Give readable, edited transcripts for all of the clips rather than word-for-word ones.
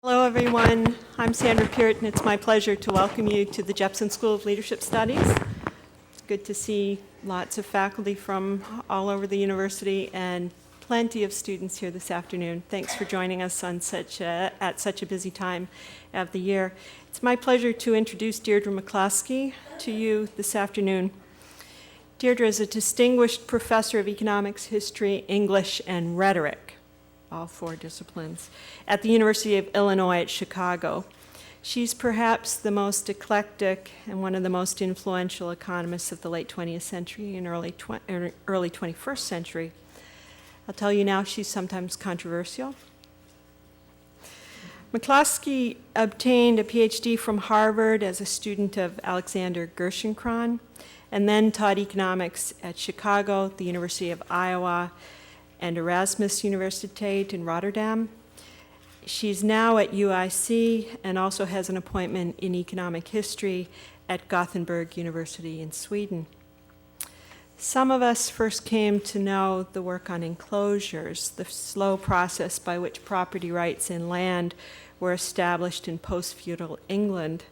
Hello, everyone. I'm Sandra Peart, and it's my pleasure to welcome you to the Jepson School of Leadership Studies. It's good to see lots of faculty from all over the university and plenty of students here this afternoon. Thanks for joining us on at such a busy time of the year. It's my pleasure to introduce Deirdre McCloskey to you this afternoon. Deirdre is a distinguished professor of economics, history, English, and rhetoric, all four disciplines, at the University of Illinois at Chicago. She's perhaps the most eclectic and one of the most influential economists of the late 20th century and early 21st century. I'll tell you now, she's sometimes controversial. McCloskey obtained a PhD from Harvard as a student of Alexander Gerschenkron, and then taught economics at Chicago, the University of Iowa, and Erasmus Universiteit in Rotterdam. She's now at UIC and also has an appointment in economic history at Gothenburg University in Sweden. Some of us first came to know the work on enclosures, the slow process by which property rights in land were established in post-feudal England.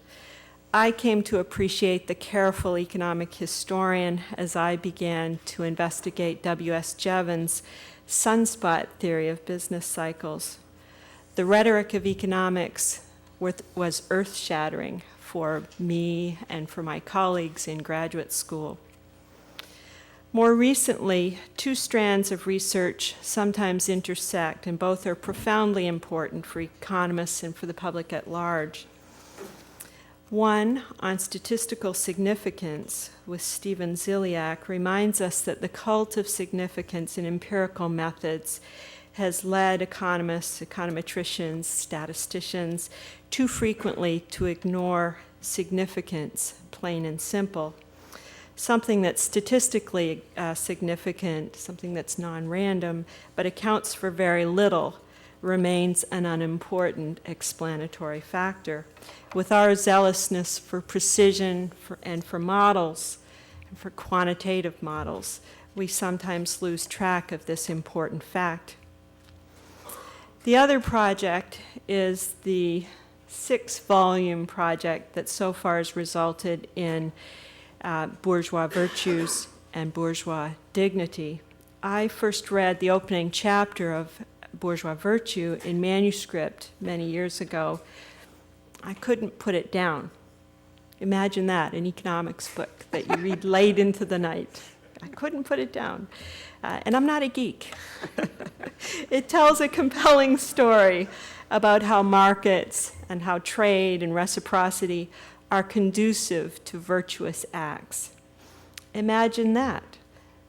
I came to appreciate the careful economic historian as I began to investigate W.S. Jevons' sunspot theory of business cycles. The rhetoric of economics was earth-shattering for me and for my colleagues in graduate school. More recently, two strands of research sometimes intersect, and both are profoundly important for economists and for the public at large. One, on statistical significance, with Stephen Ziliak, reminds us that the cult of significance in empirical methods has led economists, econometricians, statisticians too frequently to ignore significance, plain and simple. Something that's statistically significant, something that's non-random, but accounts for very little, remains an unimportant explanatory factor. With our zealousness for precision and for models, and for quantitative models, we sometimes lose track of this important fact. The other project is the 6-volume project that so far has resulted in Bourgeois Virtues and Bourgeois Dignity. I first read the opening chapter of Bourgeois Virtue in manuscript many years ago. I couldn't put it down. Imagine that, an economics book that you read late into the night. I couldn't put it down. And I'm not a geek. It tells a compelling story about how markets and how trade and reciprocity are conducive to virtuous acts. Imagine that.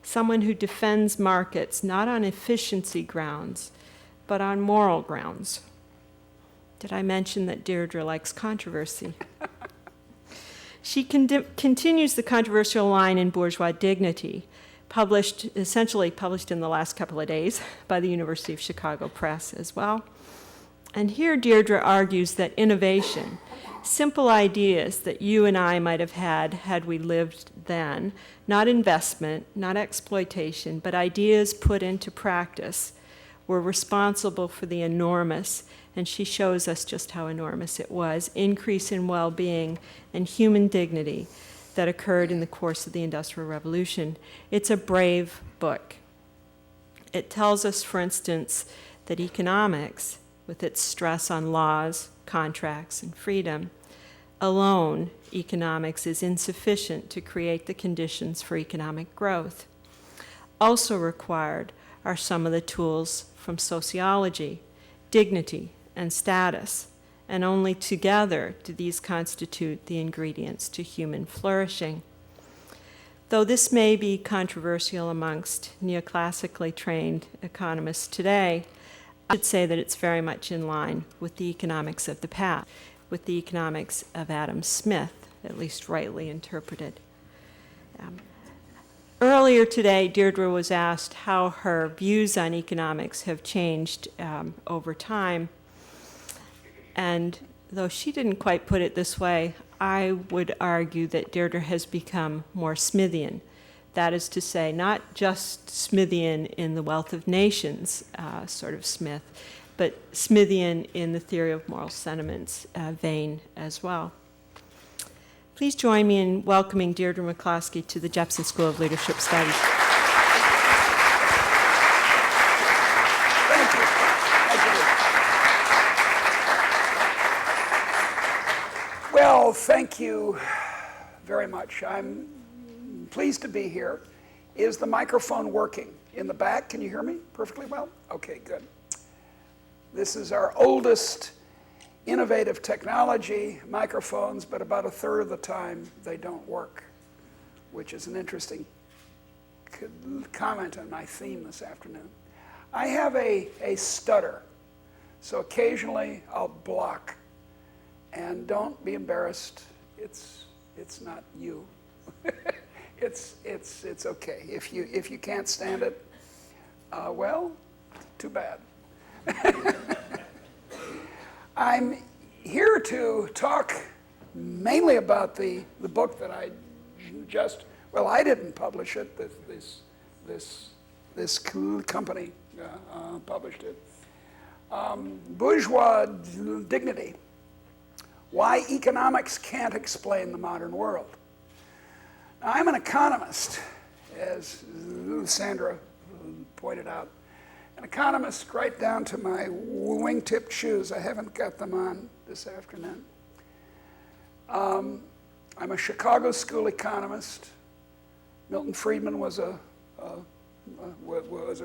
Someone who defends markets not on efficiency grounds, but on moral grounds. Did I mention that Deirdre likes controversy? She continues the controversial line in Bourgeois Dignity, essentially published in the last couple of days by the University of Chicago Press as well. And here Deirdre argues that innovation, simple ideas that you and I might have had we lived then, not investment, not exploitation, but ideas put into practice, were responsible for the enormous, and she shows us just how enormous it was, increase in well-being and human dignity that occurred in the course of the Industrial Revolution. It's a brave book. It tells us, for instance, that economics, with its stress on laws, contracts, and freedom, alone, economics is insufficient to create the conditions for economic growth. Also required are some of the tools from sociology, dignity, and status, and only together do these constitute the ingredients to human flourishing. Though this may be controversial amongst neoclassically trained economists today, I should say that it's very much in line with the economics of the past, with the economics of Adam Smith, at least rightly interpreted. Earlier today, Deirdre was asked how her views on economics have changed over time. And though she didn't quite put it this way, I would argue that Deirdre has become more Smithian. That is to say, not just Smithian in the Wealth of Nations sort of Smith, but Smithian in the theory of moral sentiments vein as well. Please join me in welcoming Deirdre McCloskey to the Jepson School of Leadership Studies. Thank you. Well, thank you very much. I'm pleased to be here. Is the microphone working in the back? Can you hear me perfectly well? Okay, good. This is our oldest innovative technology, microphones, but about a third of the time they don't work, which is an interesting comment on my theme this afternoon. I have a stutter, so occasionally I'll block. And don't be embarrassed, it's not you. It's okay. If you can't stand it, well, too bad. I'm here to talk mainly about the book that I didn't publish it. This company published it. Bourgeois Dignity: Why Economics Can't Explain the Modern World. Now, I'm an economist, as Sandra pointed out. An economist right down to my wing-tipped shoes. I haven't got them on this afternoon. I'm a Chicago school economist. Milton Friedman was a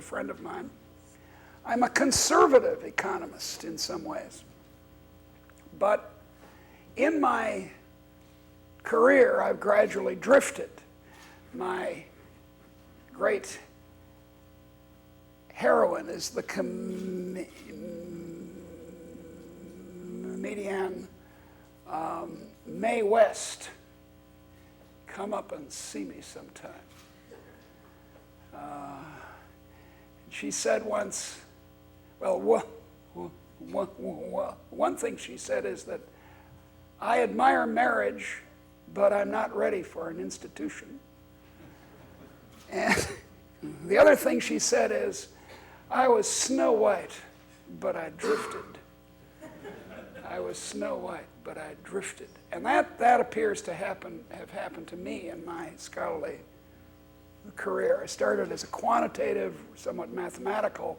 friend of mine. I'm a conservative economist in some ways. But in my career, I've gradually drifted. My great heroine is the comedian Mae West. Come up and see me sometime. She said once, well, one thing she said is that I admire marriage, but I'm not ready for an institution. And the other thing she said is, I was Snow White, but I drifted. I was Snow White, but I drifted. And that appears to have happened to me in my scholarly career. I started as a quantitative, somewhat mathematical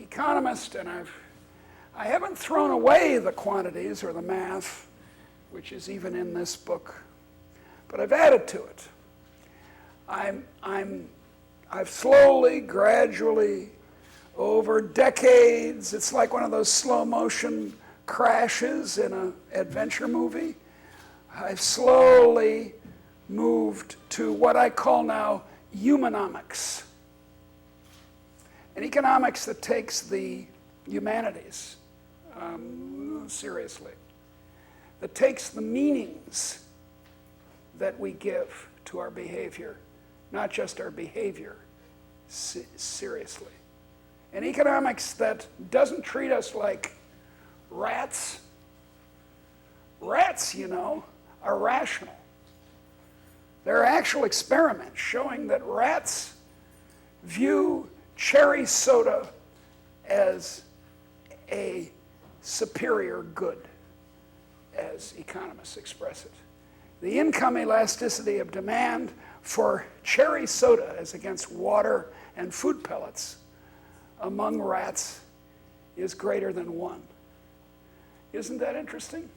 economist, and I haven't thrown away the quantities or the math, which is even in this book, but I've added to it. I've slowly, gradually, over decades, it's like one of those slow motion crashes in an adventure movie. I've slowly moved to what I call now humanomics. An economics that takes the humanities seriously, that takes the meanings that we give to our behavior, not just our behavior, seriously. An economics that doesn't treat us like rats. Rats, are rational. There are actual experiments showing that rats view cherry soda as a superior good, as economists express it. The income elasticity of demand for cherry soda as against water and food pellets among rats is greater than 1. Isn't that interesting?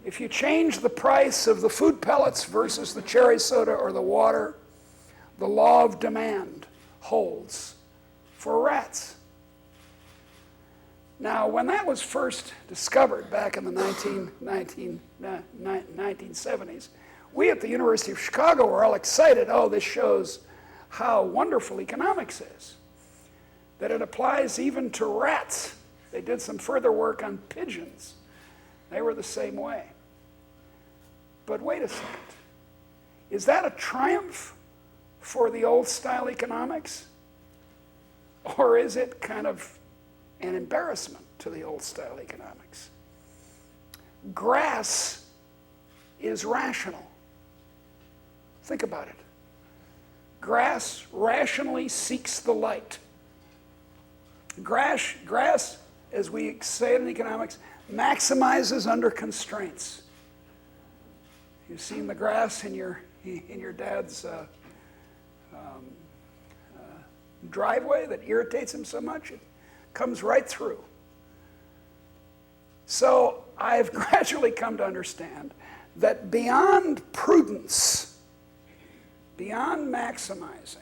If you change the price of the food pellets versus the cherry soda or the water, the law of demand holds for rats. Now, when that was first discovered back in the 1970s, we at the University of Chicago were all excited. Oh, this shows how wonderful economics is, that it applies even to rats. They did some further work on pigeons. They were the same way. But wait a second. Is that a triumph for the old-style economics? Or is it kind of an embarrassment to the old-style economics? Grass is rational. Think about it. Grass rationally seeks the light. Grass as we say it in economics, maximizes under constraints. You've seen the grass in your dad's driveway that irritates him so much, it comes right through. So I've gradually come to understand that beyond prudence, beyond maximizing,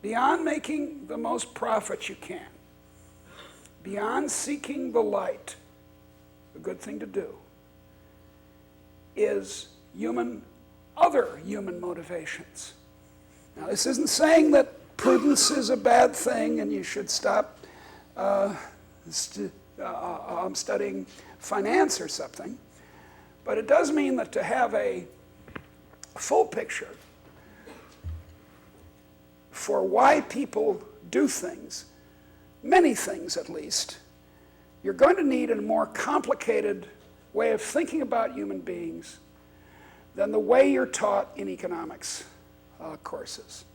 beyond making the most profit you can, beyond seeking the light, a good thing to do, is other human motivations. Now, this isn't saying that prudence is a bad thing and you should stop studying finance or something, but it does mean that to have a full picture for why people do things, many things at least, you're going to need a more complicated way of thinking about human beings than the way you're taught in economics courses.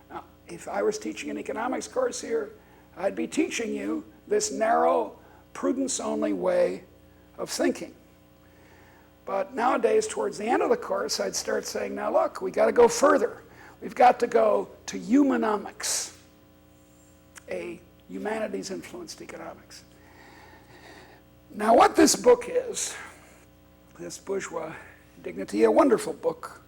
Now, if I was teaching an economics course here, I'd be teaching you this narrow, prudence-only way of thinking. But nowadays, towards the end of the course, I'd start saying, now look, we got to go further. We've got to go to humanomics, a humanities-influenced economics. Now, what this book is, this Bourgeois Dignity, a wonderful book,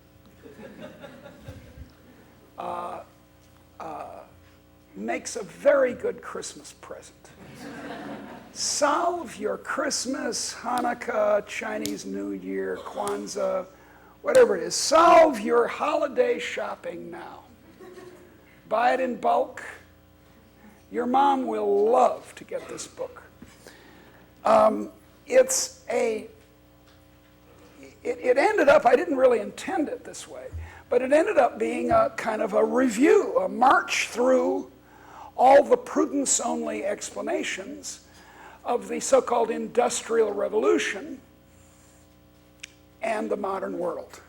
makes a very good Christmas present. Solve your Christmas, Hanukkah, Chinese New Year, Kwanzaa, whatever it is. Solve your holiday shopping now. Buy it in bulk. Your mom will love to get this book. It ended up, I didn't really intend it this way, but it ended up being a kind of a review, a march through all the prudence-only explanations of the so-called Industrial Revolution and the modern world.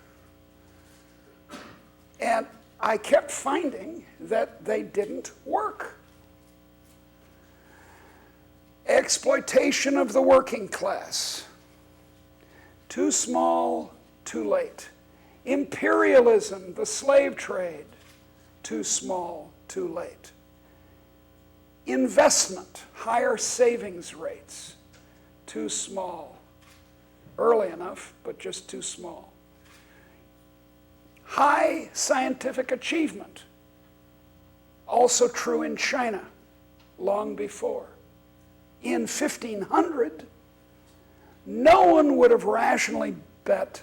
And I kept finding that they didn't work. Exploitation of the working class. Too small, too late. Imperialism, the slave trade. Too small, too late. Investment, higher savings rates. Too small. Early enough, but just too small. High scientific achievement. Also true in China, long before. In 1500, no one would have rationally bet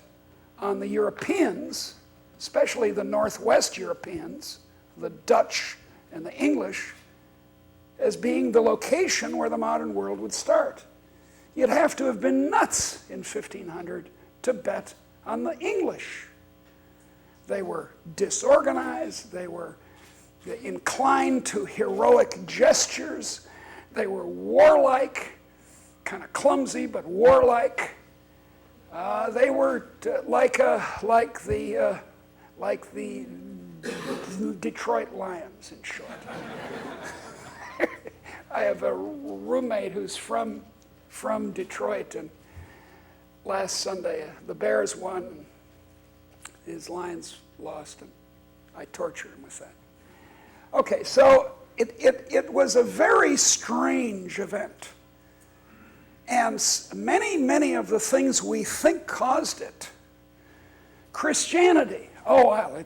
on the Europeans, especially the Northwest Europeans, the Dutch and the English, as being the location where the modern world would start. You'd have to have been nuts in 1500 to bet on the English. They were disorganized, they were inclined to heroic gestures, they were warlike, kind of clumsy but warlike. They were like the Detroit Lions, in short. I have a roommate who's from Detroit, and last Sunday the Bears won, and his Lions lost, and I torture him with that. Okay, so it was a very strange event. And many of the things we think caused it, Christianity, oh, well,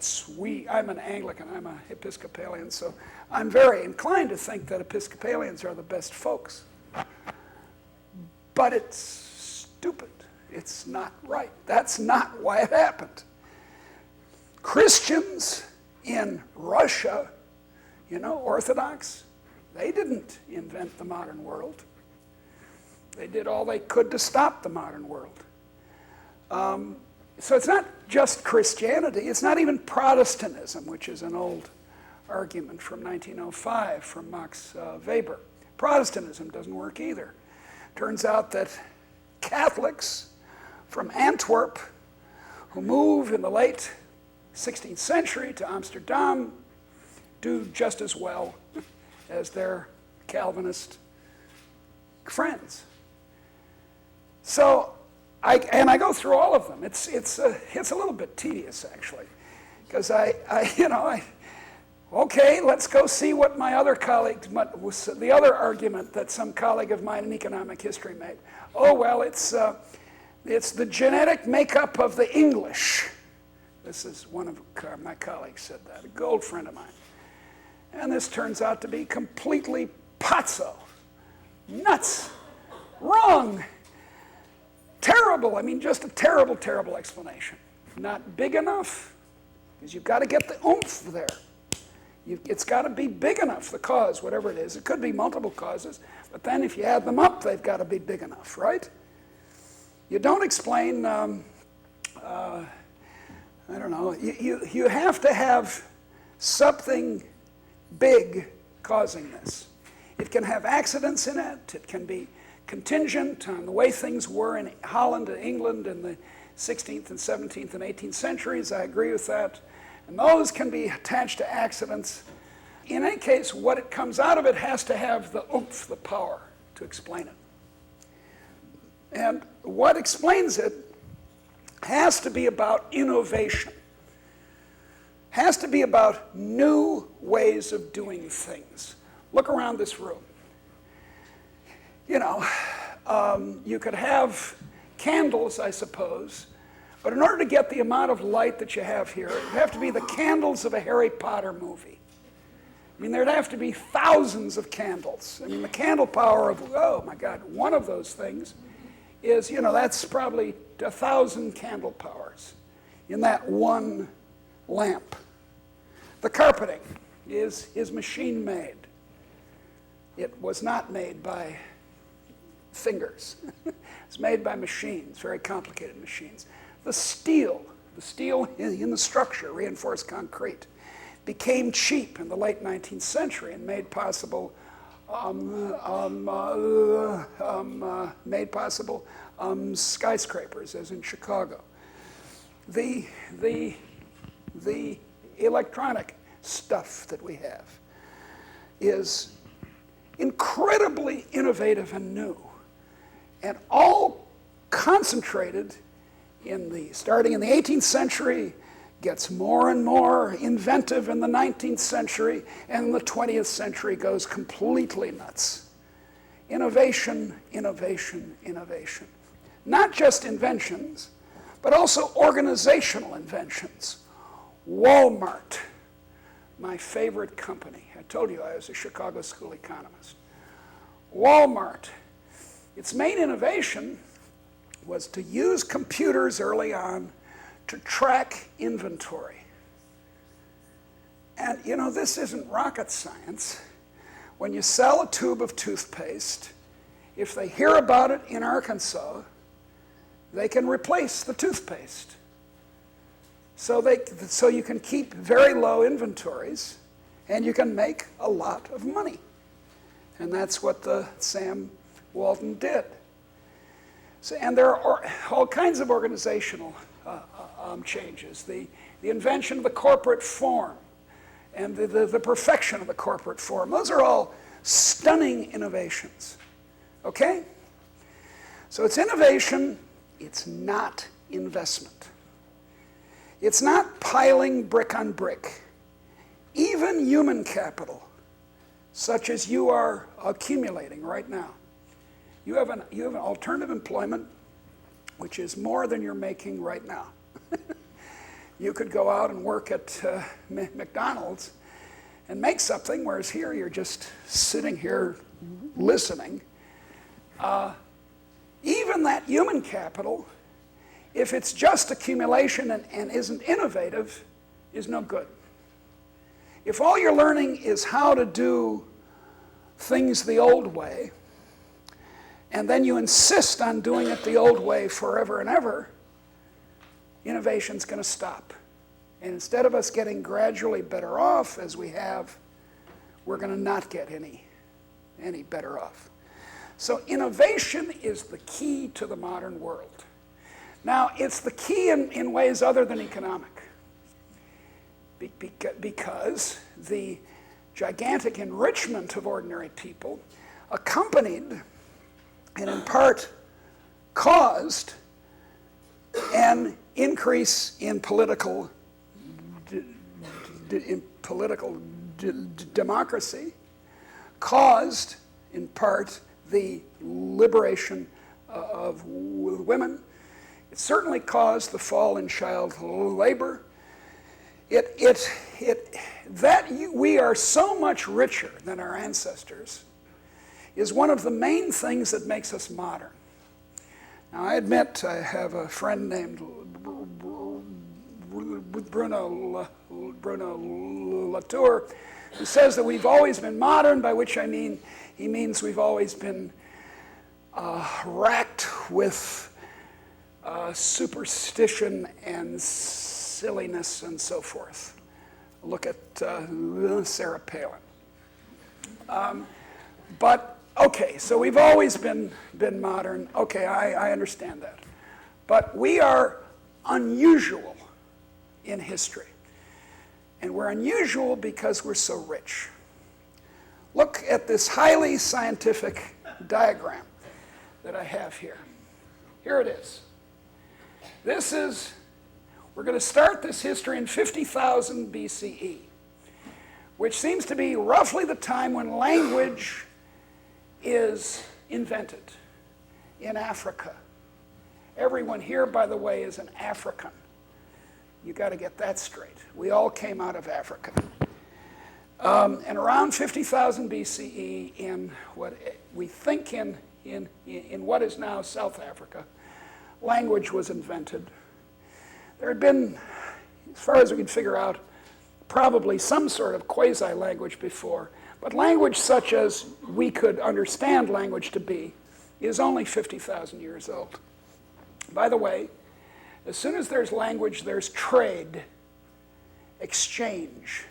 I'm an Anglican, I'm an Episcopalian, so I'm very inclined to think that Episcopalians are the best folks. But it's stupid. It's not right. That's not why it happened. Christians in Russia, Orthodox, they didn't invent the modern world. They did all they could to stop the modern world. So it's not just Christianity. It's not even Protestantism, which is an old argument from 1905 from Max Weber. Protestantism doesn't work either. Turns out that Catholics from Antwerp who move in the late 16th century to Amsterdam do just as well as their Calvinist friends. So, I go through all of them. It's a little bit tedious, actually, because okay, let's go see what my other colleagues, the other argument that some colleague of mine in economic history made. Oh, well, it's the genetic makeup of the English. This is one of my colleagues said that, a good old friend of mine. And this turns out to be completely pazzo, nuts, wrong, terrible. I mean, just a terrible, terrible explanation. Not big enough, because you've got to get the oomph there. It's got to be big enough, the cause, whatever it is. It could be multiple causes, but then if you add them up, they've got to be big enough, right? You don't explain, I don't know, you have to have something big causing this. It can have accidents in it. It can be contingent on the way things were in Holland and England in the 16th and 17th and 18th centuries. I agree with that. And those can be attached to accidents. In any case, what it comes out of it has to have the oomph, the power to explain it. And what explains it has to be about innovation. Has to be about new ways of doing things. Look around this room. You know, you could have candles, I suppose, but in order to get the amount of light that you have here, it would have to be the candles of a Harry Potter movie. I mean, there'd have to be thousands of candles. I mean, the candle power of, oh my God, one of those things is, you know, that's probably 1,000 candle powers in that one lamp. The carpeting is machine made. It was not made by fingers. It's made by machines, very complicated machines. The steel in the structure, reinforced concrete, became cheap in the late 19th century and made possible skyscrapers, as in Chicago. The electronic stuff that we have is incredibly innovative and new, and all concentrated starting in the 18th century, gets more and more inventive in the 19th century, and the 20th century goes completely nuts. Innovation, innovation, innovation. Not just inventions, but also organizational inventions. Walmart, my favorite company. I told you I was a Chicago school economist. Walmart, its main innovation was to use computers early on to track inventory. And you know, this isn't rocket science. When you sell a tube of toothpaste, if they hear about it in Arkansas, they can replace the toothpaste. So you can keep very low inventories, and you can make a lot of money. And that's what the Sam Walton did. So, and there are all kinds of organizational changes. The invention of the corporate form and the perfection of the corporate form. Those are all stunning innovations. Okay? So it's innovation, it's not investment. It's not piling brick on brick. Even human capital, such as you are accumulating right now. You have an alternative employment which is more than you're making right now. You could go out and work at McDonald's and make something, whereas here you're just sitting here listening. Even that human capital, if it's just accumulation and isn't innovative, is no good. If all you're learning is how to do things the old way, and then you insist on doing it the old way forever and ever, innovation's going to stop. And instead of us getting gradually better off as we have, we're going to not get any better off. So innovation is the key to the modern world. Now, it's the key in ways other than economic, because the gigantic enrichment of ordinary people accompanied and in part caused an increase in political democracy, caused in part the liberation of women. It certainly caused the fall in child labor. We are so much richer than our ancestors is one of the main things that makes us modern. Now, I admit I have a friend named Bruno Latour who says that we've always been modern, by which I mean he means we've always been racked with superstition and silliness and so forth. Look at Sarah Palin. But, okay, so we've always been modern. Okay, I understand that. But we are unusual in history. And we're unusual because we're so rich. Look at this highly scientific diagram that I have here. Here it is. We're going to start this history in 50,000 BCE, which seems to be roughly the time when language is invented in Africa. Everyone here, by the way, is an African. You got to get that straight. We all came out of Africa. And around 50,000 BCE, in what we think in what is now South Africa, language was invented. There had been, as far as we can figure out, probably some sort of quasi-language before, but language such as we could understand language to be is only 50,000 years old. By the way, as soon as there's language, there's trade, exchange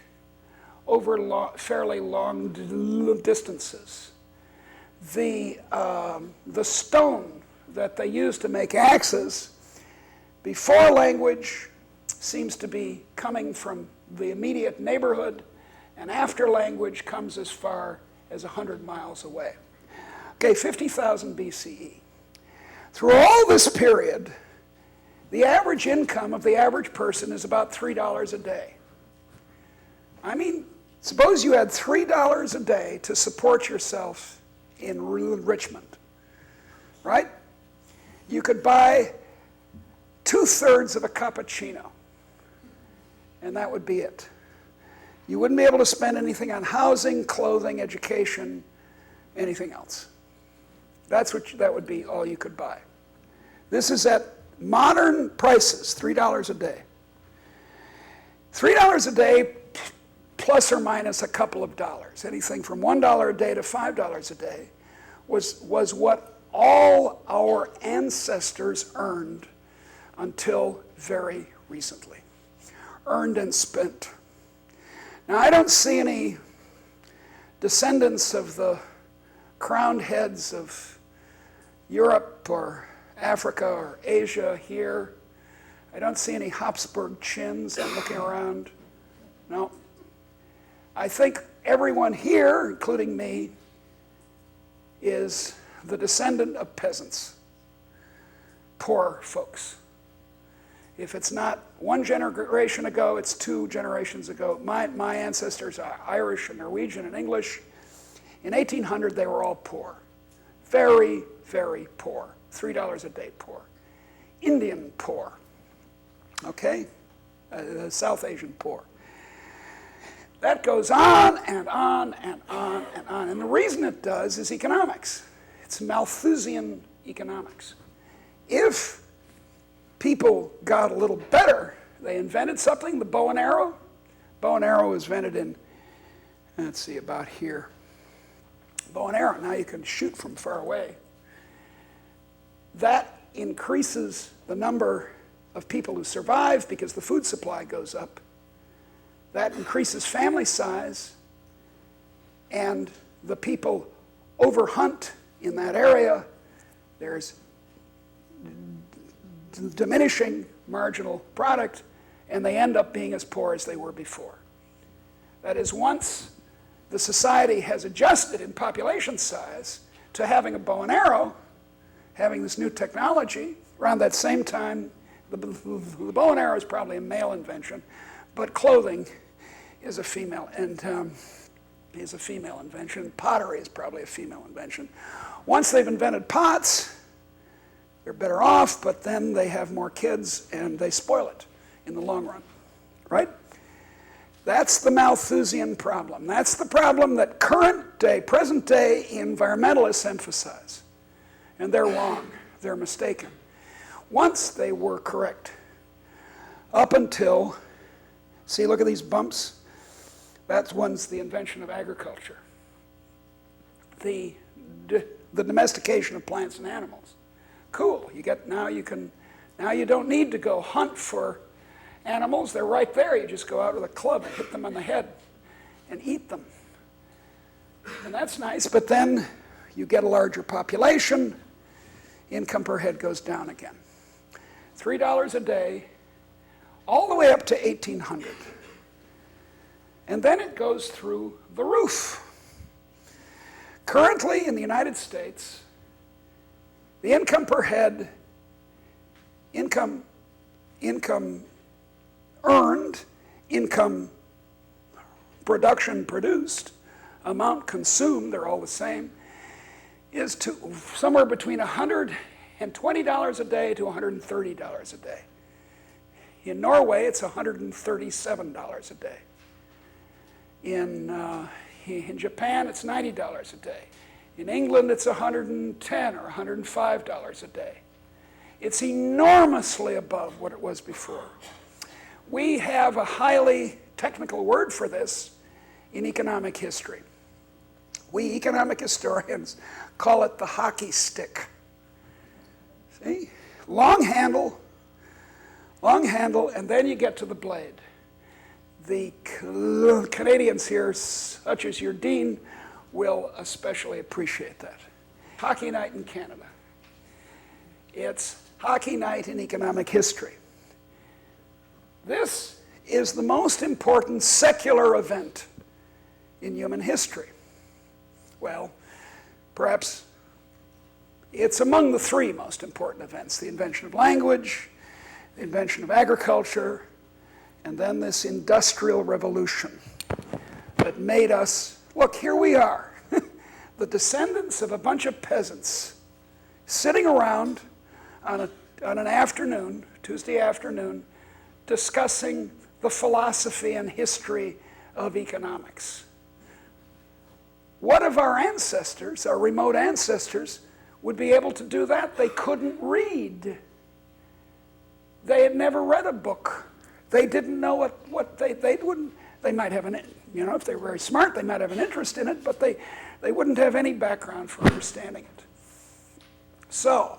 over fairly long distances. The stone that they used to make axes before language seems to be coming from the immediate neighborhood, and after language comes as far as 100 miles away. Okay, 50,000 BCE. Through all this period, the average income of the average person is about $3 a day. I mean, suppose you had $3 a day to support yourself in enrichment, right? You could buy 2/3 of a cappuccino, and that would be it. You wouldn't be able to spend anything on housing, clothing, education, anything else. That would be all you could buy. This is at modern prices, $3 a day. $3 a day plus or minus a couple of dollars, anything from $1 a day to $5 a day, was what all our ancestors earned until very recently. Earned and spent. Now, I don't see any descendants of the crowned heads of Europe or Africa or Asia here. I don't see any Habsburg chins. I'm looking around. No. I think everyone here, including me, is the descendant of peasants, poor folks. If it's not one generation ago, it's 2 generations ago. My ancestors are Irish and Norwegian and English. In 1800, they were all poor. Very, very poor. $3 a day poor. Indian poor. Okay? South Asian poor. That goes on and on and on and on. And the reason it does is economics. It's Malthusian economics. If people got a little better, they invented something, the bow and arrow. Bow and arrow was invented in, let's see, about here. Bow and arrow, now you can shoot from far away. That increases the number of people who survive because the food supply goes up. That increases family size, and the people overhunt in that area. There's diminishing marginal product, and they end up being as poor as they were before. That is, once the society has adjusted in population size to having a bow and arrow, having this new technology. Around that same time, the bow and arrow is probably a male invention, but clothing is a female, and is a female invention. Pottery is probably a female invention. Once they've invented pots, they're better off, but then they have more kids and they spoil it in the long run, right? That's the Malthusian problem. That's the problem that current day, present day environmentalists emphasize. And they're wrong, they're mistaken. Once they were correct, up until, see, look at these bumps. That's once the invention of agriculture. The domestication of plants and animals. Cool, now you don't need to go hunt for animals, they're right there. You just go out with a club and hit them on the head and eat them. And that's nice, but then you get a larger population, income per head goes down again. $3 a day, all the way up to $1,800. And then it goes through the roof. Currently in the United States, the income per head, income earned, income production produced, amount consumed, they're all the same, is to somewhere between $120 a day to $130 a day. In Norway, it's $137 a day. In Japan, it's $90 a day. In England, it's $110 or $105 a day. It's enormously above what it was before. We have a highly technical word for this in economic history. We economic historians call it the hockey stick. See? Long handle, and then you get to the blade. The Canadians here, such as your dean, will especially appreciate that. Hockey night in Canada. It's hockey night in economic history. This is the most important secular event in human history. Well, perhaps it's among the three most important events: the invention of language, the invention of agriculture, and then this industrial revolution that made us, look, here we are, the descendants of a bunch of peasants sitting around on an afternoon, Tuesday afternoon, discussing the philosophy and history of economics. What of our ancestors, our remote ancestors, would be able to do that? They couldn't read. They had never read a book. They didn't know what they wouldn't, they might have an, if they were very smart, they might have an interest in it, but they wouldn't have any background for understanding it. So,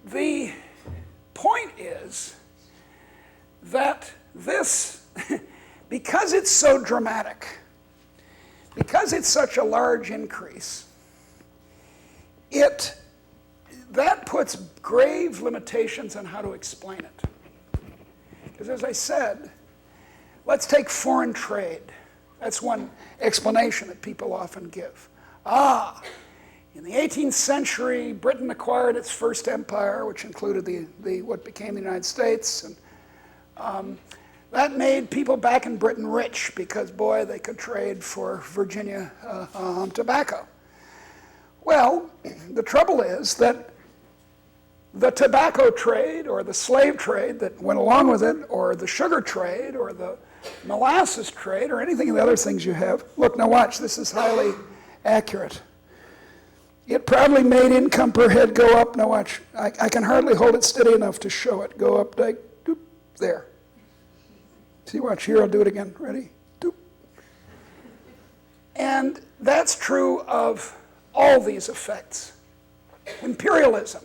the point is that this, because it's so dramatic, because it's such a large increase, that puts grave limitations on how to explain it. Because as I said, let's take foreign trade. That's one explanation that people often give. In the 18th century, Britain acquired its first empire, which included what became the United States. And that made people back in Britain rich because, boy, they could trade for Virginia tobacco. Well, the trouble is that the tobacco trade or the slave trade that went along with it, or the sugar trade or the molasses trade or anything of the other things you have. Look, now watch, this is highly accurate. It probably made income per head go up. Now watch, I can hardly hold it steady enough to show it. Go up, like, doop, there. See, watch, here, I'll do it again. Ready? Doop. And that's true of all these effects. Imperialism.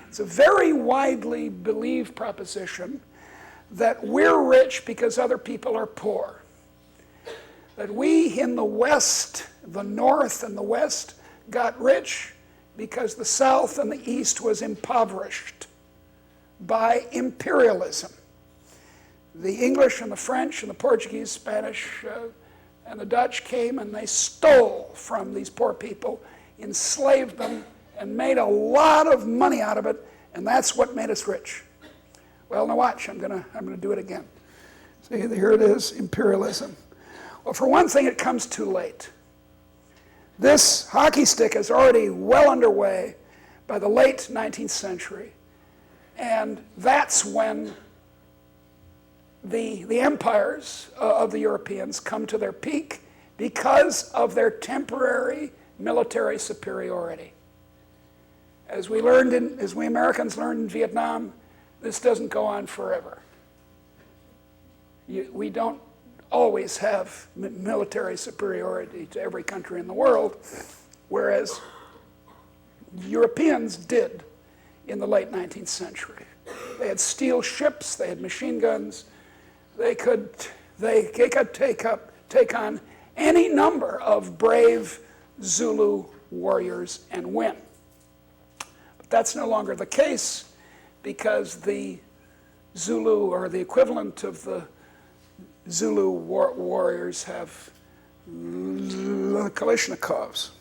It's a very widely believed proposition that we're rich because other people are poor. That we in the West, the North and the West, got rich because the South and the East was impoverished by imperialism. The English and the French and the Portuguese, Spanish, and the Dutch came and they stole from these poor people, enslaved them, and made a lot of money out of it, and that's what made us rich. Well, now watch, I'm gonna do it again. See, here it is, imperialism. Well, for one thing, it comes too late. This hockey stick is already well underway by the late 19th century, and that's when the empires of the Europeans come to their peak because of their temporary military superiority. As we Americans learned in Vietnam, this doesn't go on forever. We don't always have military superiority to every country in the world, whereas Europeans did in the late 19th century. They had steel ships, they had machine guns, they could take on any number of brave Zulu warriors and win. But that's no longer the case because the Zulu, or the equivalent of the Zulu warriors, have Kalashnikovs.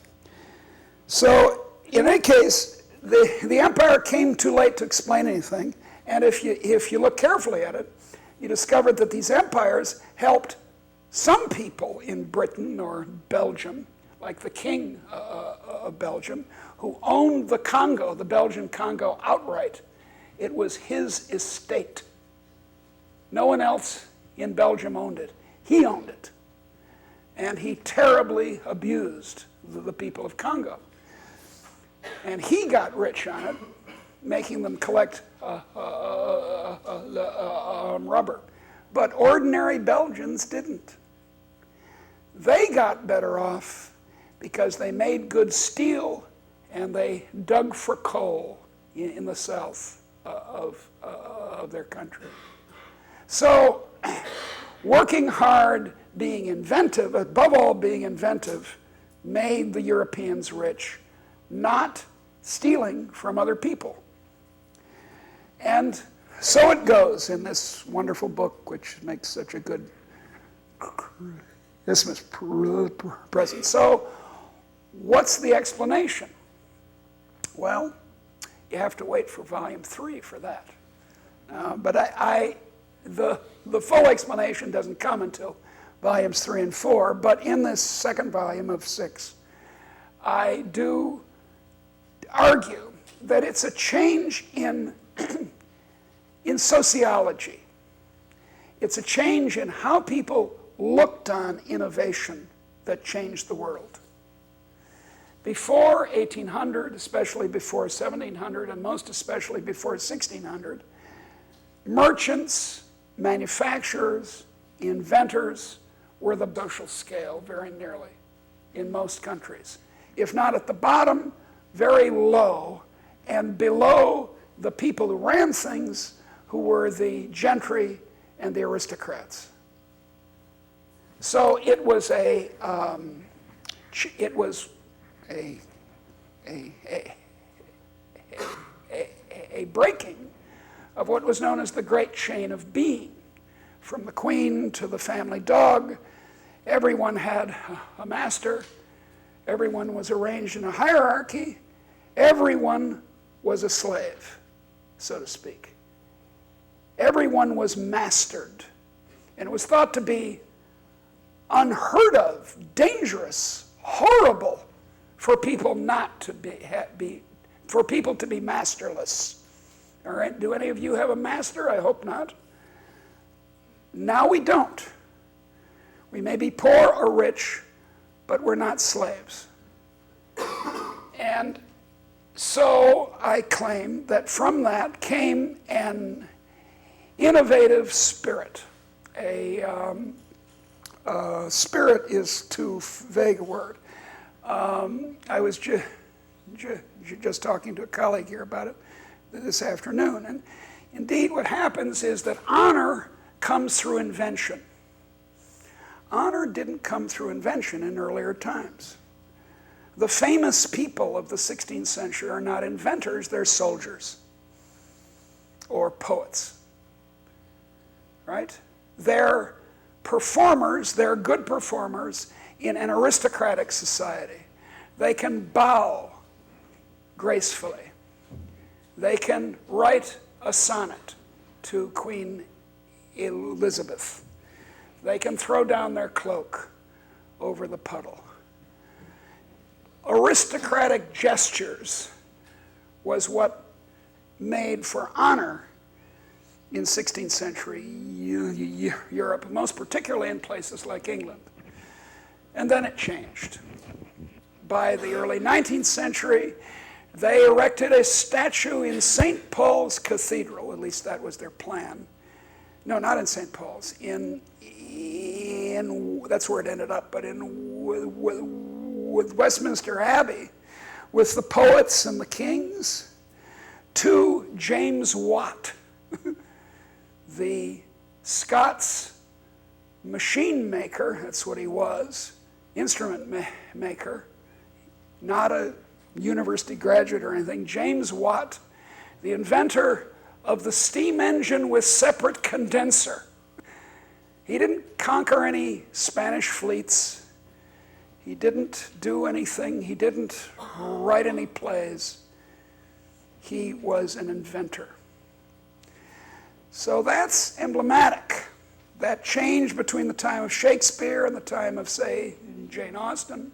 So in any case, the empire came too late to explain anything, and if you look carefully at it, you discovered that these empires helped some people in Britain or Belgium, like the king of Belgium, who owned the Congo, the Belgian Congo, outright. It was his estate. No one else in Belgium owned it. He owned it. And he terribly abused the people of Congo. And he got rich on it, making them collect rubber. But ordinary Belgians didn't. They got better off because they made good steel and they dug for coal in the south of their country. So working hard, being inventive, above all being inventive, made the Europeans rich, not stealing from other people. And so it goes in this wonderful book, which makes such a good Christmas present. So what's the explanation? Well, you have to wait for volume 3 for that. But the full explanation doesn't come until volumes 3 and 4, but in this second volume of 6, I do argue that it's a change in sociology. It's a change in how people looked on innovation that changed the world. Before 1800, especially before 1700, and most especially before 1600, merchants, manufacturers, inventors were the social scale very nearly in most countries. If not at the bottom, very low, and below the people who ran things, who were the gentry and the aristocrats. So it was a breaking of what was known as the great chain of being. From the queen to the family dog, everyone had a master, everyone was arranged in a hierarchy, everyone was a slave, so to speak. Everyone was mastered, and it was thought to be unheard of, dangerous, horrible for people not to for people to be masterless. All right, do any of you have a master? I hope not. Now we don't. We may be poor or rich, but we're not slaves. And so I claim that from that came an innovative spirit. Spirit is too vague a word. I was just talking to a colleague here about it this afternoon. And indeed what happens is that honor comes through invention. Honor didn't come through invention in earlier times. The famous people of the 16th century are not inventors, they're soldiers or poets, right? They're performers, they're good performers in an aristocratic society. They can bow gracefully. They can write a sonnet to Queen Elizabeth. They can throw down their cloak over the puddle. Aristocratic gestures was what made for honor in 16th century Europe, most particularly in places like England. And then it changed. By the early 19th century, they erected a statue in St. Paul's Cathedral, at least that was their plan. No, not in St. Paul's, that's where it ended up, but with Westminster Abbey, with the poets and the kings, to James Watt, the Scots machine maker, that's what he was, instrument maker, not a university graduate or anything. James Watt, the inventor of the steam engine with separate condenser. He didn't conquer any Spanish fleets. He didn't do anything. He didn't write any plays. He was an inventor. So that's emblematic. That change between the time of Shakespeare and the time of, say, Jane Austen,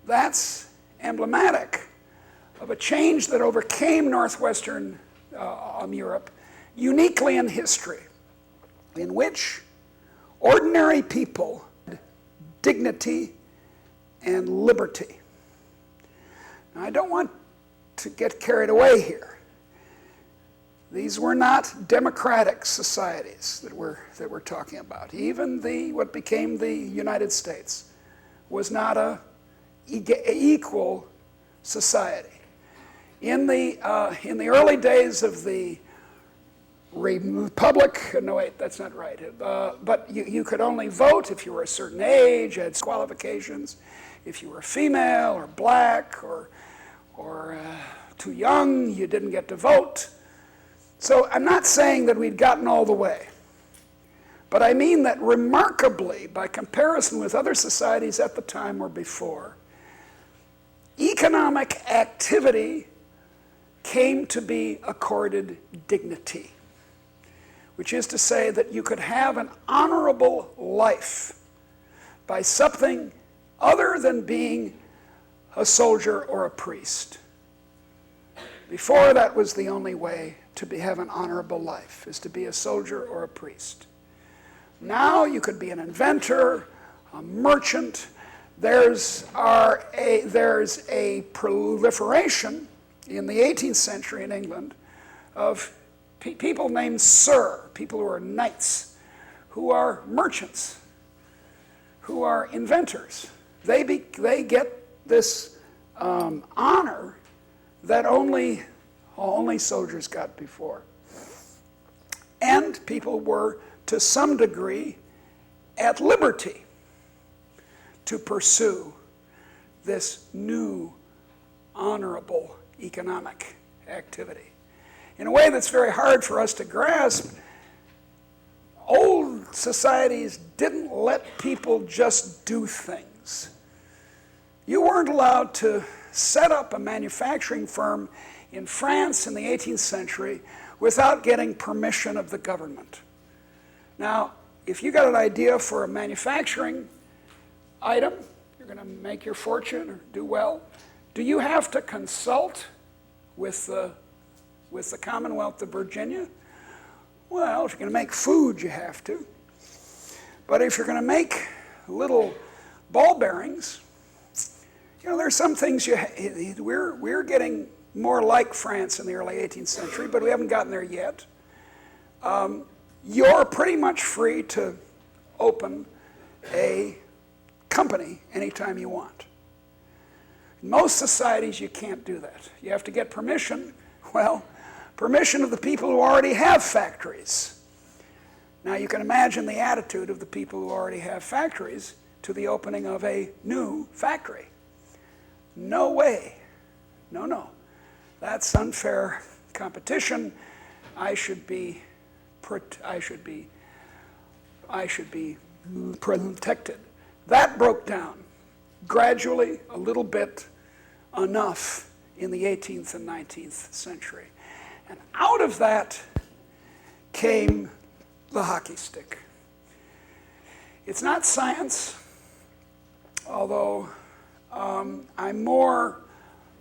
that's emblematic of a change that overcame Northwestern Europe uniquely in history, in which ordinary people had dignity and liberty. Now, I don't want to get carried away here. These were not democratic societies that we're talking about. Even what became the United States was not a equal society. In the early days of the Republic, no wait, that's not right, but you could only vote if you were a certain age, had qualifications, if you were female or black or too young, you didn't get to vote. So I'm not saying that we'd gotten all the way, but I mean that remarkably, by comparison with other societies at the time or before, economic activity came to be accorded dignity, which is to say that you could have an honorable life by something other than being a soldier or a priest. Before, that was the only way to have an honorable life, is to be a soldier or a priest. Now you could be an inventor, a merchant. There's a proliferation in the 18th century in England of people named Sir, people who are knights, who are merchants, who are inventors. They get this honor that only soldiers got before. And people were, to some degree, at liberty to pursue this new, honorable economic activity. In a way that's very hard for us to grasp, old societies didn't let people just do things. You weren't allowed to set up a manufacturing firm in France in the 18th century without getting permission of the government. Now, if you got an idea for a manufacturing item, you're going to make your fortune or do well, do you have to consult with the Commonwealth of Virginia? Well, if you're going to make food, you have to. But if you're going to make little ball bearings, there's some things we're getting more like France in the early 18th century, but we haven't gotten there yet. You're pretty much free to open a company anytime you want. In most societies, you can't do that. You have to get permission. Well, permission of the people who already have factories. Now, you can imagine the attitude of the people who already have factories to the opening of a new factory. No way. No. That's unfair competition. I should be protected. That broke down gradually, a little bit, enough in the 18th and 19th century. And out of that came the hockey stick. It's not science, although I'm more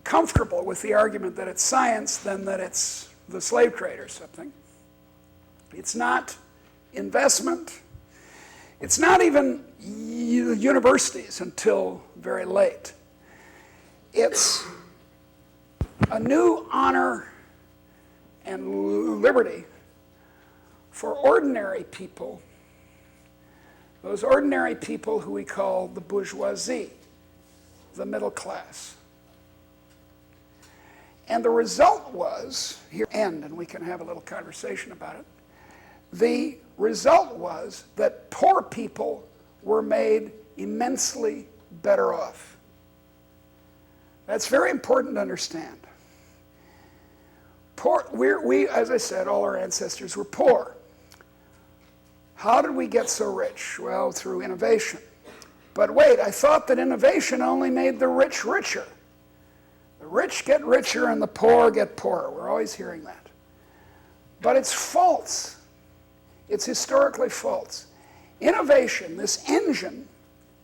comfortable with the argument that it's science than that it's the slave trade or something. It's not investment. It's not even universities until very late. It's a new honor and liberty for ordinary people, those ordinary people who we call the bourgeoisie, the middle class. And the result was, here end, and we can have a little conversation about it. The result was that poor people were made immensely better off. That's very important to understand. We, as I said, all our ancestors were poor. How did we get so rich? Well, through innovation. But wait, I thought that innovation only made the rich richer. The rich get richer and the poor get poorer. We're always hearing that. But it's false. It's historically false. Innovation, this engine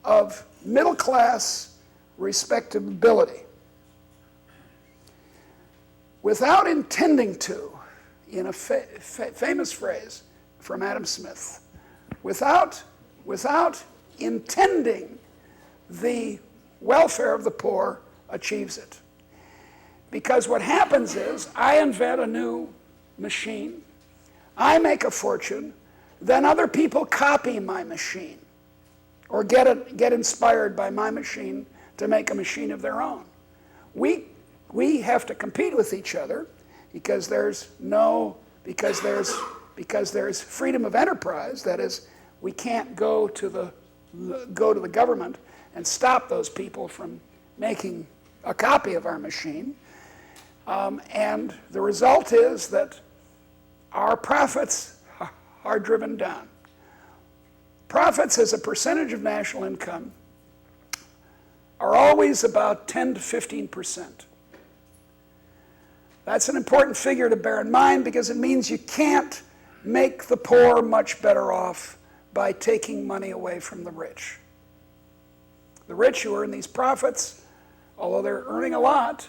of middle class respectability, without intending to, in a famous phrase from Adam Smith, without intending the welfare of the poor, achieves it. Because what happens is, I invent a new machine, I make a fortune, then other people copy my machine or get inspired by my machine to make a machine of their own. We have to compete with each other because there's freedom of enterprise. That is, we can't go to the government and stop those people from making a copy of our machine. And the result is that our profits are driven down. Profits as a percentage of national income are always about 10 to 15%. That's an important figure to bear in mind because it means you can't make the poor much better off by taking money away from the rich. The rich who earn these profits, although they're earning a lot,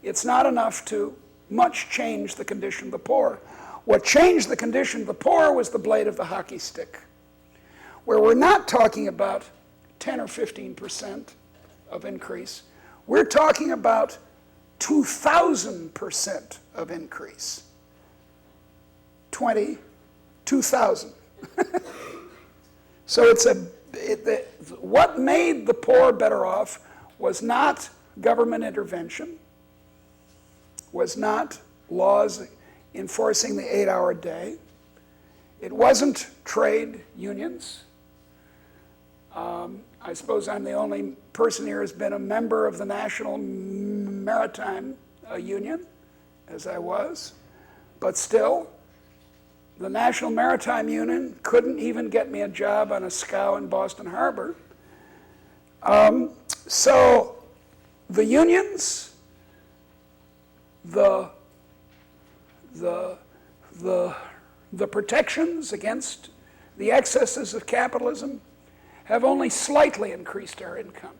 it's not enough to much change the condition of the poor. What changed the condition of the poor was the blade of the hockey stick, where we're not talking about 10 or 15% of increase. We're talking about 2,000% of increase. 2,000. So what made the poor better off was not government intervention, was not laws enforcing the 8-hour day. It wasn't trade unions. I suppose I'm the only person here who's been a member of the National Maritime Union, as I was. But still, the National Maritime Union couldn't even get me a job on a scow in Boston Harbor. So the unions, the protections against the excesses of capitalism have only slightly increased our income.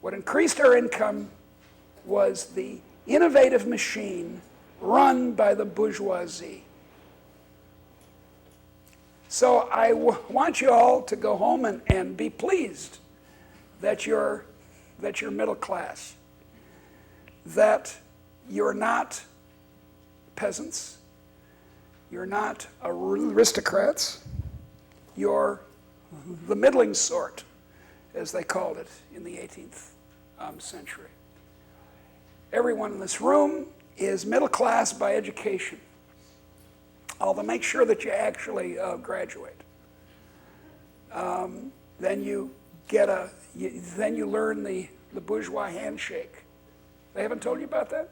What increased our income was the innovative machine run by the bourgeoisie. So I want you all to go home and be pleased that you're middle class, that you're not peasants, you're not aristocrats, you're the middling sort, as they called it in the 18th century. Everyone in this room is middle class by education, although make sure that you actually graduate. Then you learn the bourgeois handshake. They haven't told you about that?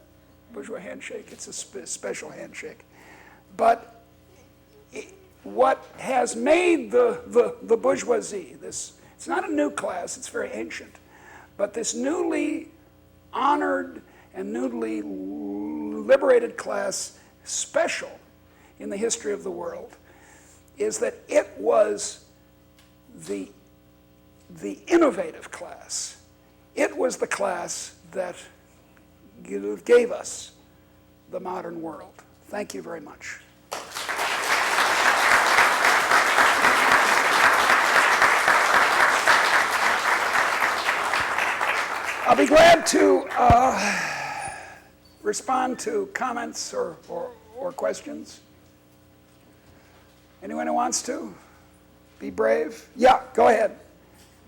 Bourgeois handshake, it's a special handshake. But what has made the bourgeoisie, it's not a new class, it's very ancient, but this newly honored and newly liberated class special in the history of the world is that it was the innovative class. It was the class that gave us the modern world. Thank you very much. I'll be glad to respond to comments or questions. Anyone who wants to? Be brave. Yeah, go ahead.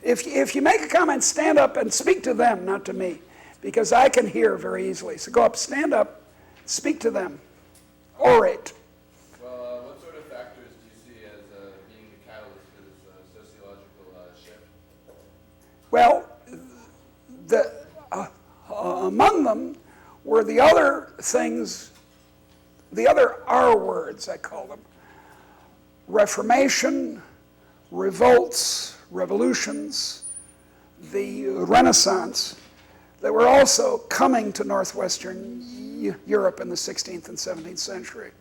If you make a comment, stand up and speak to them, not to me, because I can hear very easily. So go up, stand up, speak to them, orate. Well, what sort of factors do you see as being the catalyst for this sociological shift? Well, among them were the other things, the other R words, I call them. Reformation, revolts, revolutions, the Renaissance, that were also coming to northwestern Europe in the 16th and 17th century.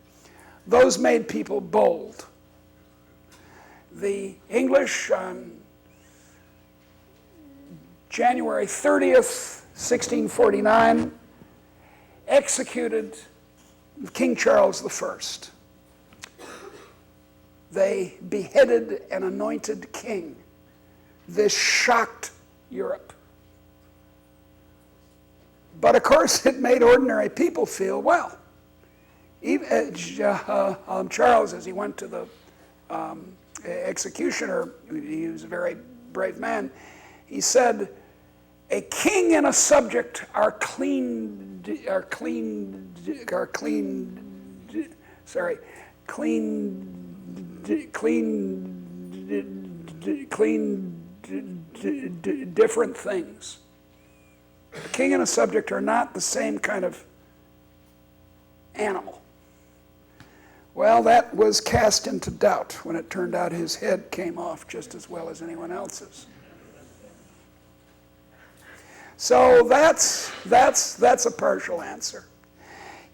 Those made people bold. The English on January 30th, 1649, executed King Charles I. They beheaded an anointed king. This shocked Europe. But of course, it made ordinary people feel well. Even, Charles, as he went to the executioner, he was a very brave man, he said, "A king and a subject are clean different things. A king and a subject are not the same kind of animal." Well, that was cast into doubt when it turned out his head came off just as well as anyone else's. So that's a partial answer.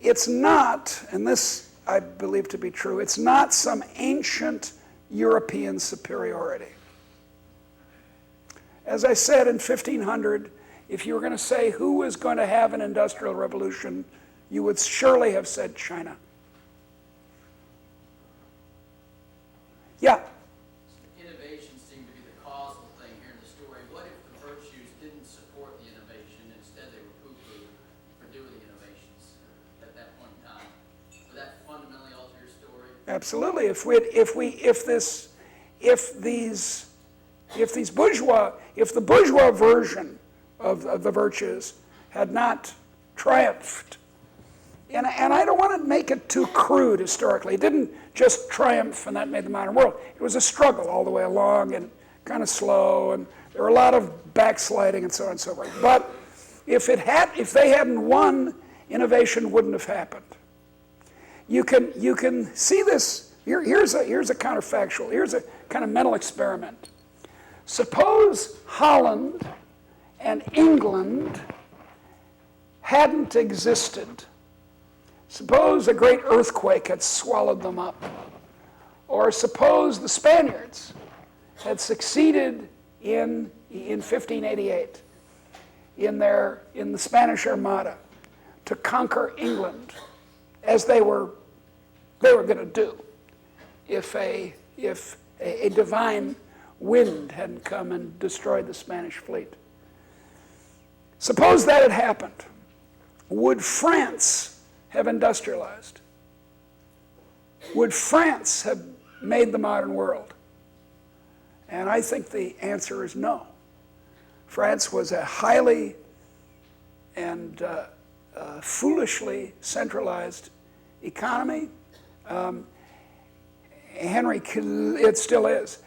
It's not, and this I believe to be true, it's not some ancient European superiority. As I said in 1500, if you were going to say who was going to have an industrial revolution, you would surely have said China. Yeah? Innovation seemed to be the causal thing here in the story. What if the virtues didn't support the innovation, and instead they were poo-pooed for doing the innovations at that point in time? Would that fundamentally alter your story? Absolutely. If the bourgeois version of the virtues had not triumphed, and I don't want to make it too crude historically. It didn't just triumph and that made the modern world. It was a struggle all the way along and kind of slow, and there were a lot of backsliding and so on and so forth. But if they hadn't won, innovation wouldn't have happened. You can see this. Here's a counterfactual. Here's a kind of mental experiment. Suppose Holland and England hadn't existed. Suppose a great earthquake had swallowed them up. Or suppose the Spaniards had succeeded in 1588 in the Spanish Armada to conquer England, as they were going to do if a divine wind hadn't come and destroyed the Spanish fleet. Suppose that had happened. Would France have industrialized? Would France have made the modern world? And I think the answer is no. France was a highly and foolishly centralized economy. It still is.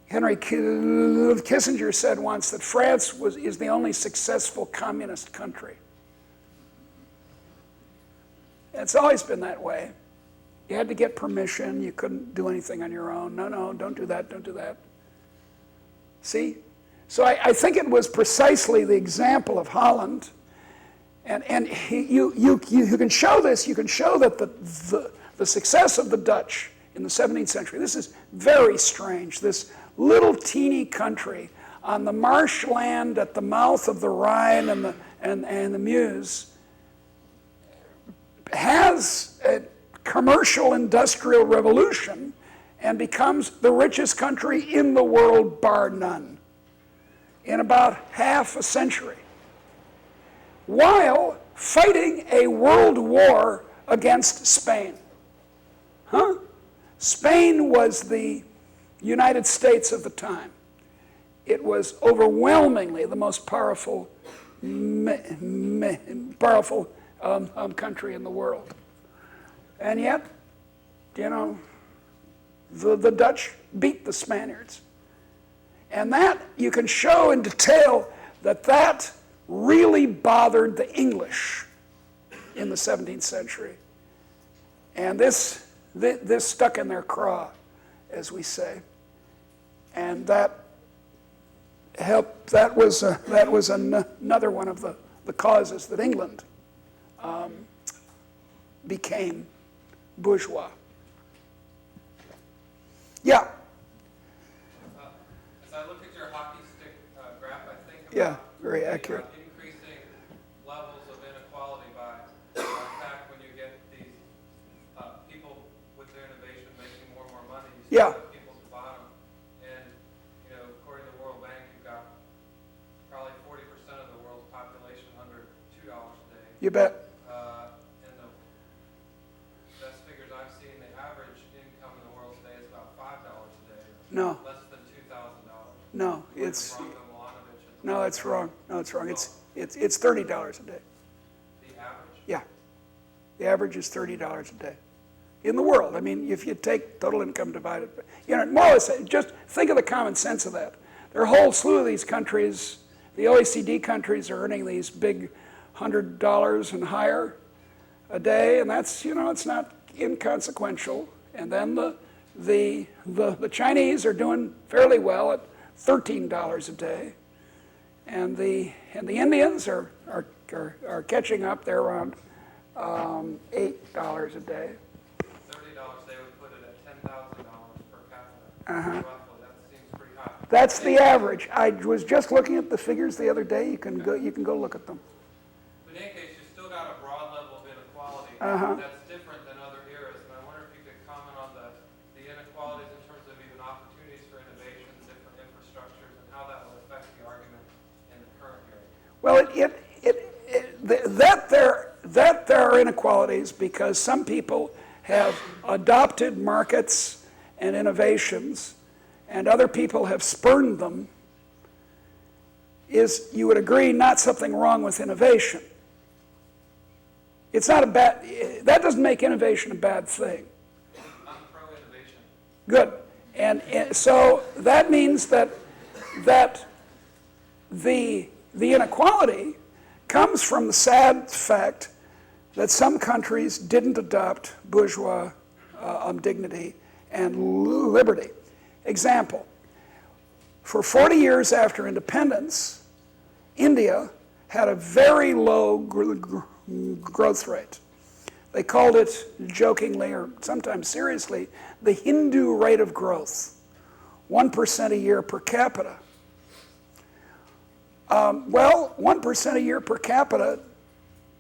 Henry Kissinger said once that France is the only successful communist country. It's always been that way. You had to get permission. You couldn't do anything on your own. No, don't do that, don't do that. See? So I think it was precisely the example of Holland you can show this. You can show that the success of the Dutch in the 17th century. This is very strange. This little teeny country on the marshland at the mouth of the Rhine and the Meuse has a commercial industrial revolution and becomes the richest country in the world, bar none, in about half a century, while fighting a world war against Spain. Spain was the United States of the time. It was overwhelmingly the most powerful country in the world. And yet, the Dutch beat the Spaniards. And that, you can show in detail that really bothered the English in the 17th century. And this stuck in their craw, as we say. And that helped, that was another one of the causes that England became bourgeois. Yeah. As I look at your hockey stick graph, I think Yeah, very accurate. Increasing levels of inequality by the fact when you get these people with their innovation making more and more money, you Yeah. see people at the bottom. And, according to the World Bank, you've got probably 40% of the world's population under $2 a day. You bet. And the best figures I've seen, the average income in the world today is about $5 a day. No. Less than $2,000. No, it's Wrong. no, it's wrong. It's $30 a day. The average? Yeah, the average is $30 a day in the world. I mean, if you take total income divided, more or less, just think of the common sense of that. There are a whole slew of these countries. The OECD countries are earning these big $100 and higher a day, and that's it's not inconsequential. And then the Chinese are doing fairly well at $13 a day, and the Indians are catching up. They're around $8 a day. $30 they would put it at $10,000 per capita. Roughly, that seems pretty high. That's the average. I was just looking at the figures the other day. You can go look at them. But in any case, you still got a broad level of inequality that's different than other eras. And I wonder if you could comment on the inequalities in terms of even opportunities for innovation, different infrastructures, and how that would affect the argument in the current era. Well, that there are inequalities because some people have adopted markets and innovations, and other people have spurned them, is, you would agree, not something wrong with innovation. It's not a bad, that doesn't make innovation a bad thing. I'm pro-innovation. Good. And so that means that the inequality comes from the sad fact that some countries didn't adopt bourgeois dignity and liberty. Example, for 40 years after independence, India had a very low growth rate. They called it, jokingly or sometimes seriously, the Hindu rate of growth, 1% a year per capita. Well, 1% a year per capita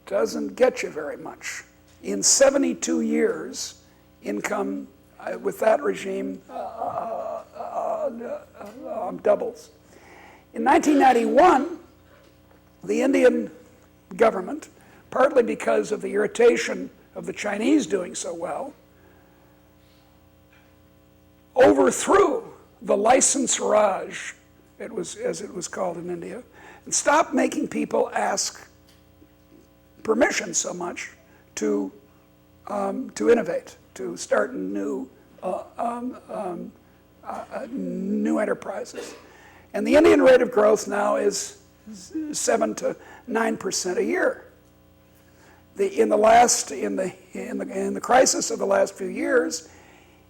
doesn't get you very much. In 72 years, income with that regime doubles. In 1991, the Indian government, partly because of the irritation of the Chinese doing so well, overthrew the license raj, as it was called in India, and stopped making people ask permission so much to innovate, to start new enterprises. And the Indian rate of growth now is 7 to 9% a year. In the crisis of the last few years,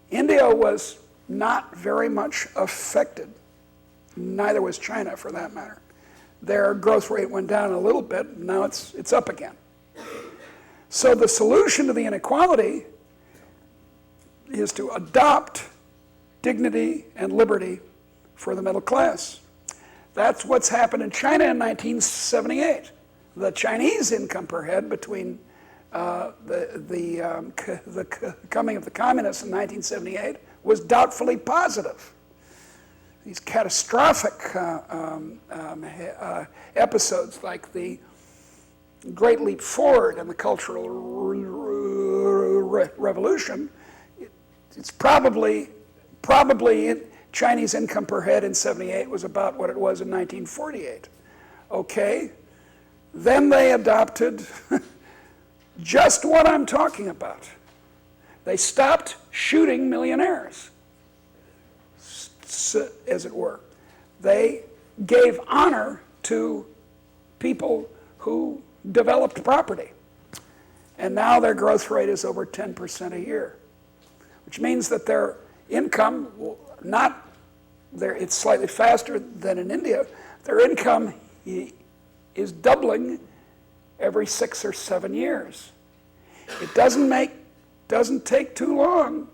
India was not very much affected. Neither was China, for that matter. their growth rate went down a little bit, and now it's up again. So the solution to the inequality is to adopt dignity and liberty for the middle class. That's what's happened in China in 1978. The Chinese income per head between the coming of the communists in 1978 was doubtfully positive. These catastrophic episodes like the Great Leap Forward and the Cultural Revolution, it's probably Chinese income per head in 78 was about what it was in 1948. Okay, then they adopted just what I'm talking about. They stopped shooting millionaires, as it were. They gave honor to people who developed property. And now their growth rate is over 10% a year, which means that their income, it's slightly faster than in India, their income is doubling every 6 or 7 years. It doesn't take too long,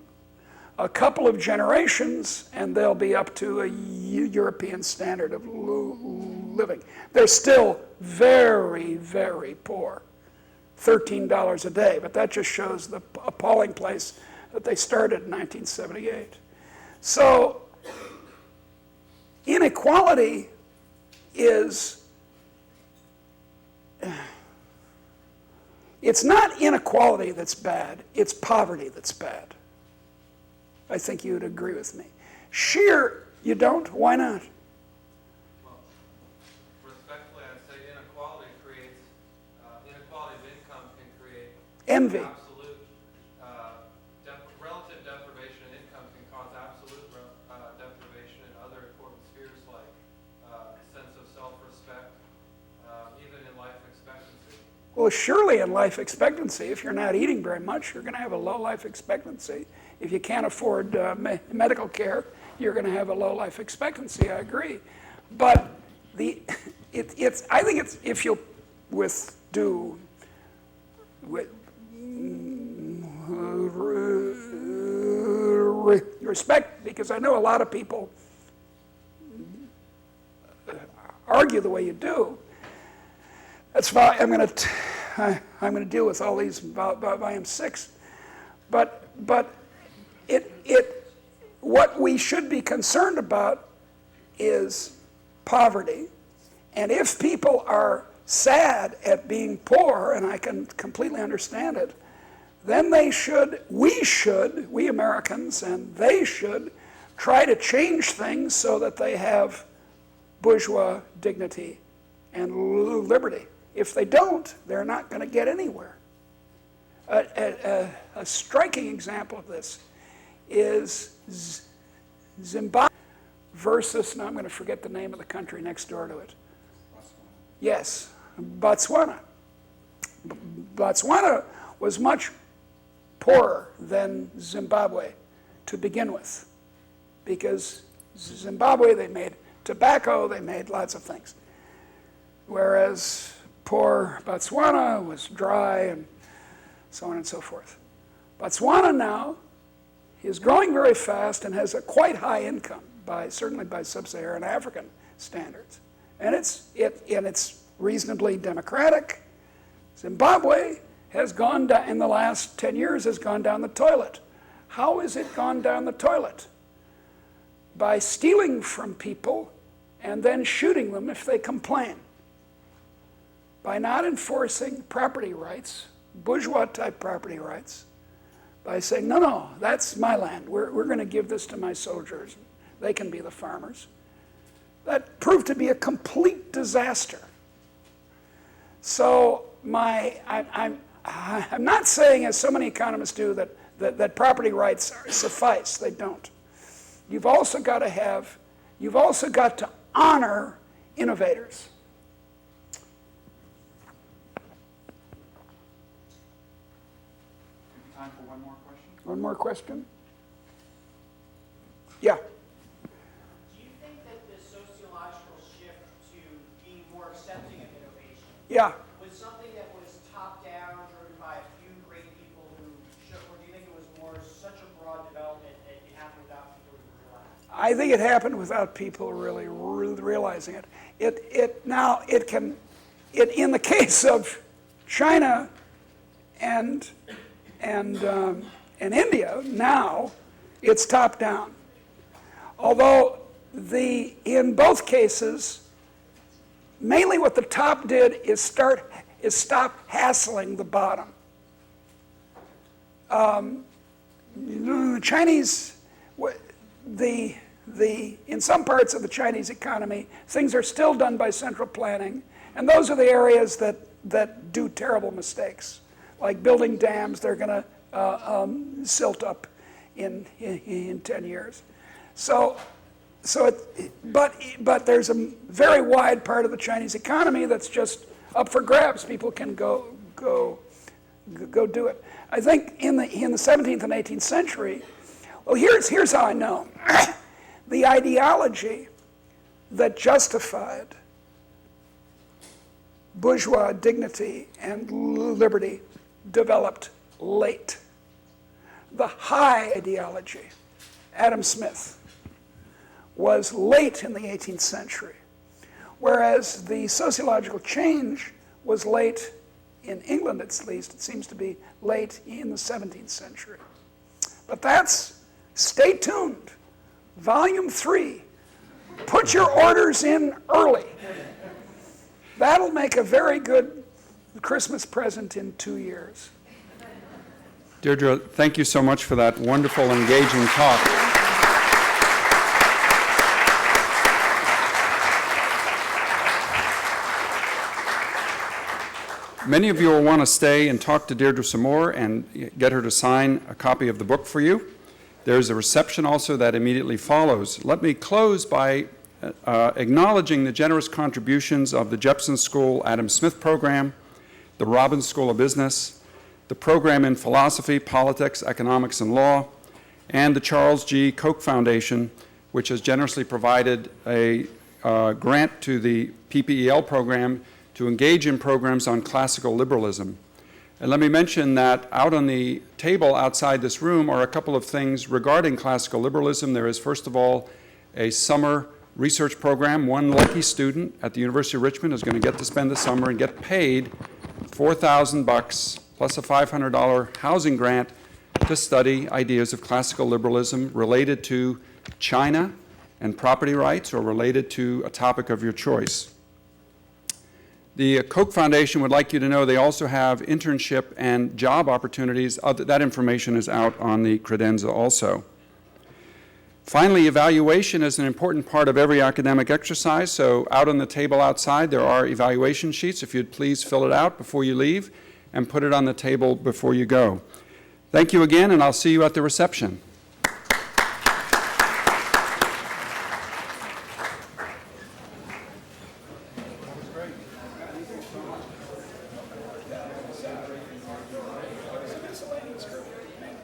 a couple of generations, and they'll be up to a European standard of living. They're still very, very poor, $13 a day, but that just shows the appalling place that they started in 1978. So inequality is, it's not inequality that's bad, it's poverty that's bad. I think you would agree with me. Sheer, you don't? Why not? Well, respectfully, I'd say inequality of income can create Envy. absolute, relative deprivation in income can cause absolute deprivation in other important spheres like sense of self-respect, even in life expectancy. Well, surely in life expectancy, if you're not eating very much, you're going to have a low life expectancy. If you can't afford medical care, you're going to have a low life expectancy. I agree, but I think it's if you do respect, because I know a lot of people argue the way you do. That's why I'm going to deal with all these about volume 6, but what we should be concerned about is poverty, and if people are sad at being poor, and I can completely understand it, then we Americans, and they should try to change things so that they have bourgeois dignity and liberty. If they don't, they're not going to get anywhere. A striking example of this is Zimbabwe versus, now I'm going to forget the name of the country next door to it. Yes, Botswana. Botswana was much poorer than Zimbabwe to begin with, because Zimbabwe, they made tobacco, they made lots of things, whereas poor Botswana was dry and so on and so forth. Botswana now is growing very fast and has a quite high income, certainly by sub-Saharan African standards, and it's reasonably democratic. Zimbabwe has gone down, in the last 10 years, has gone down the toilet. How has it gone down the toilet? By stealing from people and then shooting them if they complain. By not enforcing property rights, bourgeois-type property rights, by saying, no, that's my land. We're going to give this to my soldiers. They can be the farmers. That proved to be a complete disaster. So I'm not saying, as so many economists do, that property rights suffice. They don't. You've also got to honor innovators. Time for one more question? One more question? Yeah. Do you think that the sociological shift to being more accepting of innovation. Yeah. Was something that was top-down, driven by a few great people who shook, or do you think it was more such a broad development that it happened without people who realized? I think it happened without people really realizing it. In the case of China and India, now it's top down. Although in both cases, mainly what the top did is stop hassling the bottom. The Chinese, in some parts of the Chinese economy, things are still done by central planning, and those are the areas that do terrible mistakes, like building dams. They're going to silt up in 10 years. But there's a very wide part of the Chinese economy that's just up for grabs. People can go do it. I think in the 17th and 18th century, well, here's how I know. The ideology that justified bourgeois dignity and liberty developed late. The high ideology, Adam Smith, was late in the 18th century, whereas the sociological change was late in England, at least. It seems to be late in the 17th century. But stay tuned. Volume 3. Put your orders in early. That'll make a very good Christmas present in 2 years. Deirdre, thank you so much for that wonderful, engaging talk. Many of you will want to stay and talk to Deirdre some more and get her to sign a copy of the book for you. There's a reception also that immediately follows. Let me close by acknowledging the generous contributions of the Jepson School Adam Smith program, the Robbins School of Business, the program in philosophy, politics, economics, and law, and the Charles G. Koch Foundation, which has generously provided a grant to the PPEL program to engage in programs on classical liberalism. And let me mention that out on the table outside this room are a couple of things regarding classical liberalism. There is, first of all, a summer research program. One lucky student at the University of Richmond is going to get to spend the summer and get paid $4,000 plus a $500 housing grant to study ideas of classical liberalism related to China and property rights or related to a topic of your choice. The Koch Foundation would like you to know they also have internship and job opportunities. That information is out on the credenza also. Finally, evaluation is an important part of every academic exercise, so out on the table outside there are evaluation sheets. If you'd please fill it out before you leave and put it on the table before you go. Thank you again, and I'll see you at the reception.